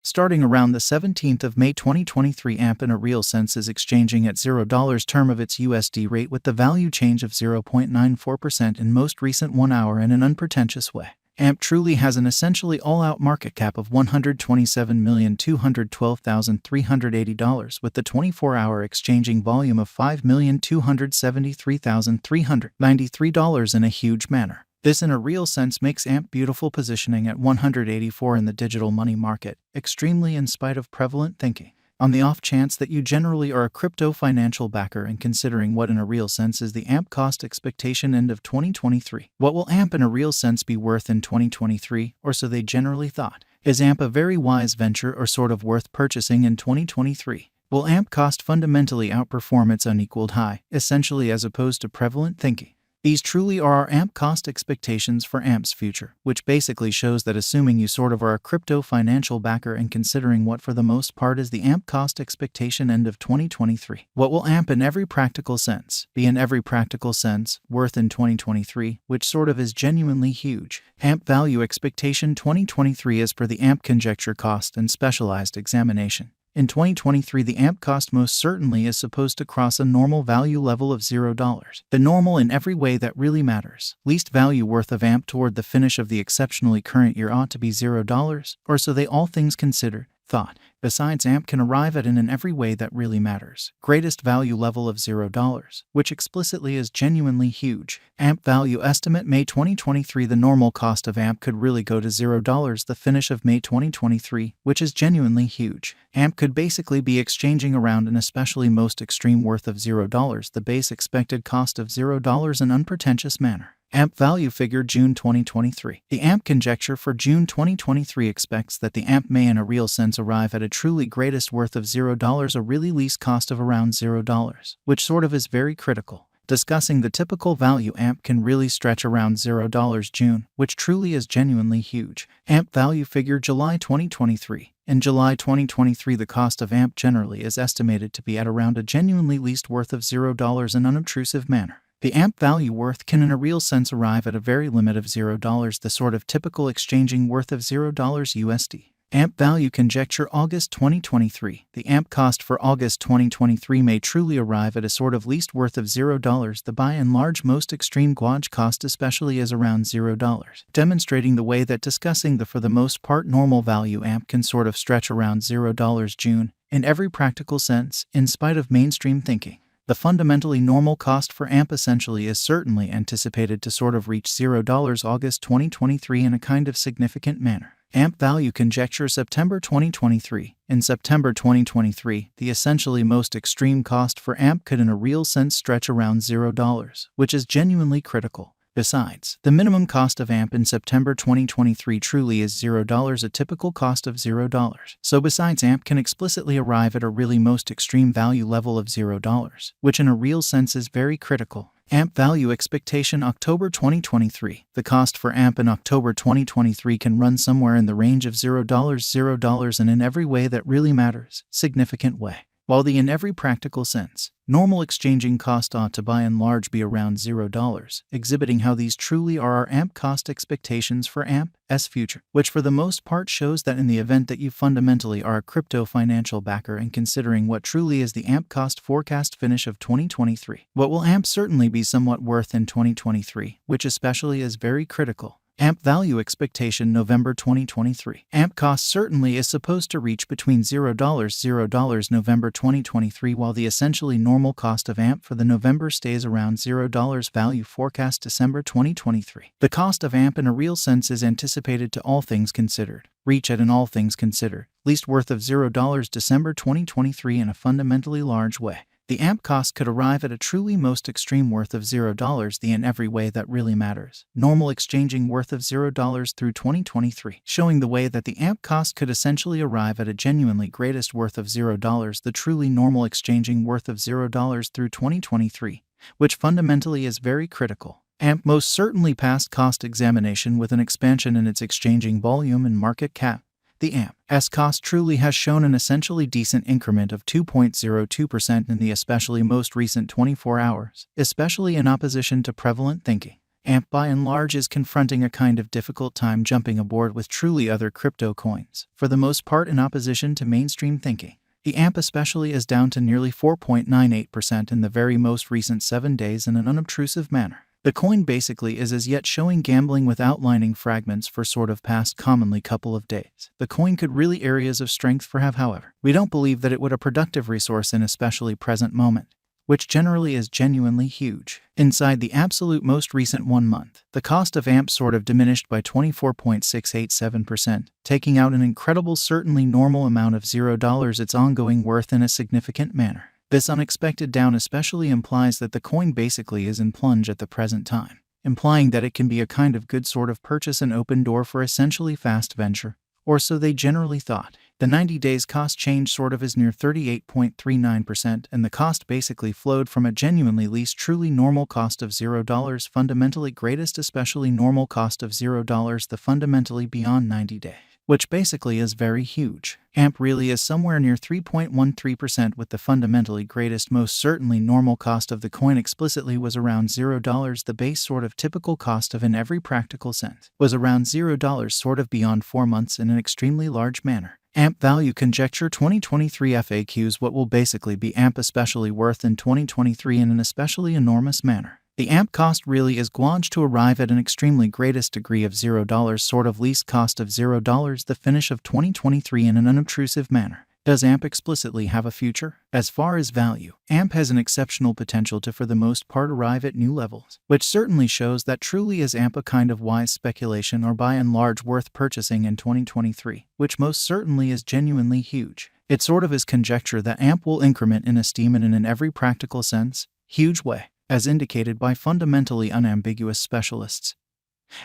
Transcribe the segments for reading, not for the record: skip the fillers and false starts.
Starting around the 17th of May 2023, AMP in a real sense is exchanging at $0 term of its USD rate with the value change of 0.94% in most recent 1 hour in an unpretentious way. AMP truly has an essentially all-out market cap of $127,212,380 with the 24-hour exchanging volume of $5,273,393 in a huge manner. This in a real sense makes AMP beautiful positioning at 184 in the digital money market, extremely in spite of prevalent thinking. On the off chance that you generally are a crypto financial backer and considering what in a real sense is the AMP cost expectation end of 2023. What will AMP in a real sense be worth in 2023, or so they generally thought? Is AMP a very wise venture or sort of worth purchasing in 2023? Will AMP cost fundamentally outperform its unequaled high, essentially as opposed to prevalent thinking? These truly are our AMP cost expectations for AMP's future, which basically shows that assuming you sort of are a crypto financial backer and considering what for the most part is the AMP cost expectation end of 2023. What will AMP in every practical sense be in every practical sense worth in 2023, which sort of is genuinely huge? AMP value expectation 2023 as per the AMP conjecture cost and specialized examination. In 2023, the AMP cost most certainly is supposed to cross a normal value level of $0. The normal in every way that really matters. Least value worth of AMP toward the finish of the exceptionally current year ought to be $0, or so they all things considered thought. Besides, AMP can arrive at in every way that really matters. Greatest value level of $0, which explicitly is genuinely huge. AMP value estimate May 2023. The normal cost of AMP could really go to $0 the finish of May 2023, which is genuinely huge. AMP could basically be exchanging around an especially most extreme worth of $0, the base expected cost of $0 in unpretentious manner. AMP value figure June 2023. The AMP conjecture for June 2023 expects that the AMP may in a real sense arrive at a truly greatest worth of $0, a really least cost of around $0, which sort of is very critical. Discussing the typical value, AMP can really stretch around $0 June, which truly is genuinely huge. AMP value figure July 2023. In July 2023, the cost of AMP generally is estimated to be at around a genuinely least worth of $0 in unobtrusive manner. The AMP value worth can in a real sense arrive at a very limit of $0, the sort of typical exchanging worth of $0 USD. AMP value conjecture August 2023. The AMP cost for August 2023 may truly arrive at a sort of least worth of $0. The by and large most extreme gauge cost especially is around $0, demonstrating the way that discussing the for the most part normal value AMP can sort of stretch around $0 June, in every practical sense, in spite of mainstream thinking. The fundamentally normal cost for AMP essentially is certainly anticipated to sort of reach $0 August 2023 in a kind of significant manner. AMP value conjecture September 2023. In September 2023, the essentially most extreme cost for AMP could in a real sense stretch around $0, which is genuinely critical. Besides, the minimum cost of AMP in September 2023 truly is $0, a typical cost of $0. So besides, AMP can explicitly arrive at a really most extreme value level of $0, which in a real sense is very critical. AMP value expectation October 2023. The cost for AMP in October 2023 can run somewhere in the range of $0 and in every way that really matters, significant way. While the in every practical sense, normal exchanging cost ought to by and large be around $0, exhibiting how these truly are our AMP cost expectations for AMP's future, which for the most part shows that in the event that you fundamentally are a crypto financial backer and considering what truly is the AMP cost forecast finish of 2023, what will AMP certainly be somewhat worth in 2023, which especially is very critical. AMP value expectation November 2023. AMP cost certainly is supposed to reach between $0 November 2023, while the essentially normal cost of AMP for the November stays around $0 value forecast December 2023. The cost of AMP in a real sense is anticipated to all things considered reach at an all things considered least worth of $0 December 2023 in a fundamentally large way. The AMP cost could arrive at a truly most extreme worth of $0, the in every way that really matters. Normal exchanging worth of $0 through 2023, showing the way that the AMP cost could essentially arrive at a genuinely greatest worth of $0, the truly normal exchanging worth of $0 through 2023, which fundamentally is very critical. AMP most certainly passed cost examination with an expansion in its exchanging volume and market cap. The AMP's cost truly has shown an essentially decent increment of 2.02% in the especially most recent 24 hours, especially in opposition to prevalent thinking. AMP by and large is confronting a kind of difficult time jumping aboard with truly other crypto coins, for the most part in opposition to mainstream thinking. The AMP especially is down to nearly 4.98% in the very most recent 7 days in an unobtrusive manner. The coin basically is as yet showing gambling with outlining fragments for sort of past commonly couple of days. The coin could really areas of strength for have, however. We don't believe that it would a productive resource in especially present moment, which generally is genuinely huge. Inside the absolute most recent 1 month, the cost of AMP sort of diminished by 24.687%, taking out an incredible certainly normal amount of $0 its ongoing worth in a significant manner. This unexpected down especially implies that the coin basically is in plunge at the present time, implying that it can be a kind of good sort of purchase and open door for essentially fast venture, or so they generally thought. The 90 days cost change sort of is near 38.39%, and the cost basically flowed from a genuinely least truly normal cost of $0, fundamentally greatest especially normal cost of $0, the fundamentally beyond 90 day, which basically is very huge. AMP really is somewhere near 3.13%, with the fundamentally greatest most certainly normal cost of the coin explicitly was around $0. The base sort of typical cost of in every practical sense was around $0 sort of beyond 4 months in an extremely large manner. AMP value conjecture 2023 FAQs. What will basically be AMP especially worth in 2023 in an especially enormous manner? The AMP cost really is going to arrive at an extremely greatest degree of $0 sort of least cost of $0 the finish of 2023 in an unobtrusive manner. Does AMP explicitly have a future? As far as value, AMP has an exceptional potential to for the most part arrive at new levels, which certainly shows that truly is AMP a kind of wise speculation or by and large worth purchasing in 2023, which most certainly is genuinely huge. It sort of is conjecture that AMP will increment in esteem and in an every practical sense, huge way, as indicated by fundamentally unambiguous specialists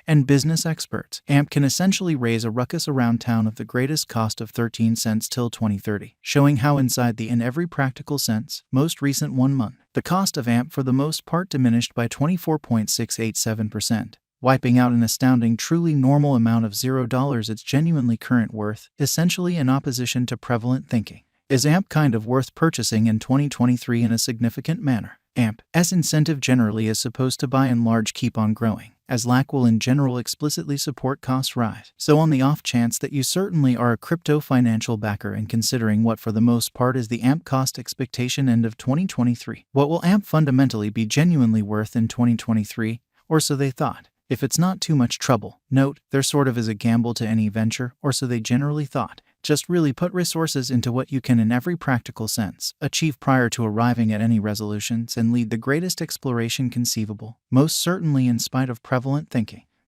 and business experts. AMP can essentially raise a ruckus around town of the greatest cost of 13 cents till 2030, showing how inside the in every practical sense, most recent 1 month, the cost of AMP for the most part diminished by 24.687%, wiping out an astounding truly normal amount of $0 its genuinely current worth, essentially in opposition to prevalent thinking. Is AMP kind of worth purchasing in 2023 in a significant manner? AMP's incentive generally is supposed to by and large keep on growing, as lack will in general explicitly support cost rise. So on the off chance that you certainly are a crypto financial backer and considering what for the most part is the AMP cost expectation end of 2023, what will AMP fundamentally be genuinely worth in 2023, or so they thought? If it's not too much trouble, note, there sort of is a gamble to any venture, or so they generally thought. Just really put resources into what you can in every practical sense, achieve prior to arriving at any resolutions and lead the greatest exploration conceivable, most certainly in spite of prevalent thinking.